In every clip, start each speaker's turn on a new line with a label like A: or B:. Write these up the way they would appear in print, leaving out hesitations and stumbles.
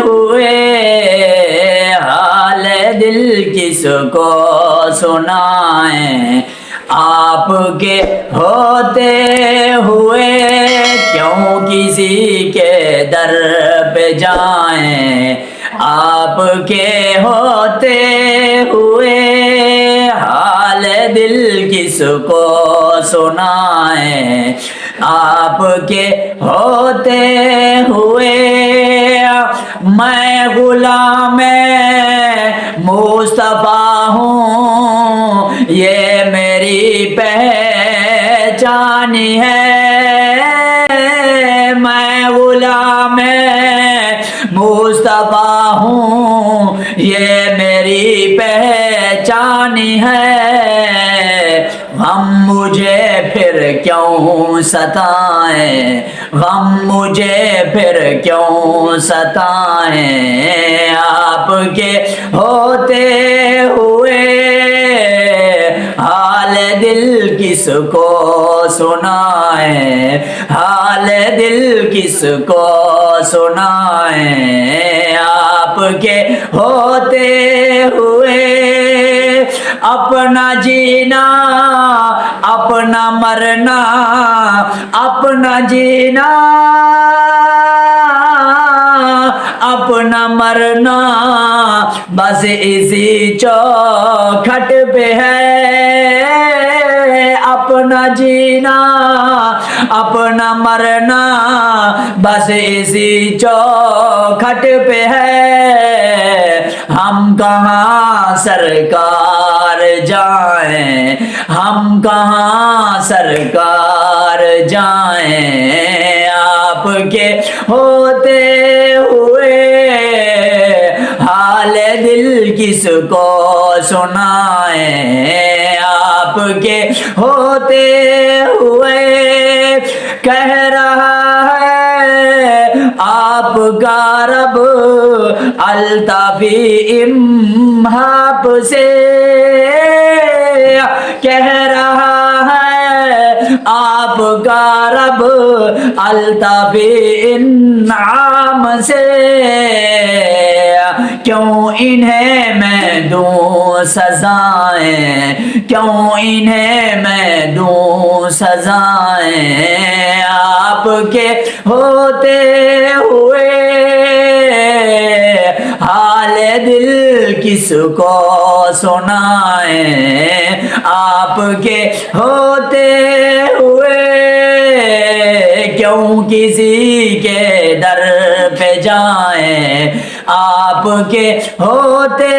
A: ہوئے حال دل کس کو سنائیں، آپ کے ہوتے ہوئے کیوں کسی کے در پہ جائیں، آپ کے ہوتے ہوئے حال دل کس کو سنائیں، آپ کے ہوتے ہوئے میں غلام مصطفیٰ ہوں، یہ میری پہچان ہے، میں غلام مصطفیٰ ہوں، یہ میری پہچان ہے، غم مجھے پھر کیوں ستائیں، غم مجھے پھر کیوں ستائیں، آپ کے ہوتے ہوئے حال دل کس کو سنائیں، حال دل کس کو سنائیں، آپ کے ہوتے ہوئے اپنا جینا اپنا مرنا، اپنا جینا اپنا مرنا بس اسی چوکھٹ پہ ہے، اپنا جینا اپنا مرنا بس اسی چوکھٹ پہ ہے، ہم کہاں سرکار جائیں، ہم کہاں سرکار جائیں، آپ کے ہوتے ہوئے حال دل کس کو سنائیں، آپ کے ہوتے ہوئے کہہ رہا ہے آپ کا رب الطافی امہاب سے، کہہ رہا ہے آپ کا رب الطافی انعام سے، کیوں انہیں میں دوں سزائیں، کیوں انہیں میں دوں سزائیں، آپ کے ہوتے ہوئے حال دل کس کو سنائیں، آپ کے ہوتے ہوئے کیوں کسی کے در پہ جائیں، آپ کے ہوتے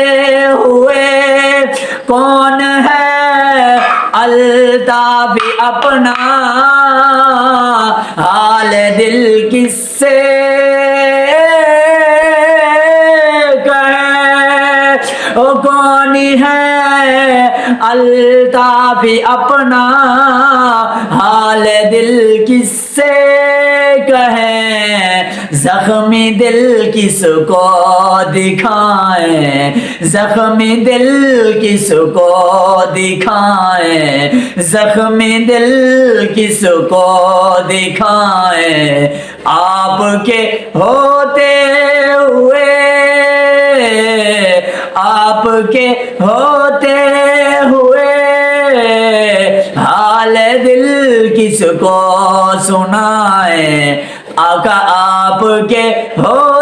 A: ہوئے کون ہے الطافی اپنا حال دل کس سے کہے، او کون ہے الطافی اپنا حال دل کس سے کہیں، زخمی دل کس کو دکھائیں، زخمی دل کس کو دکھائیں، زخمی دل کس کو دکھائیں، آپ کے ہوتے ہوئے آپ کے ہوتے ہوئے حال دل کس کو سنائیں، آقا آپ کے ہو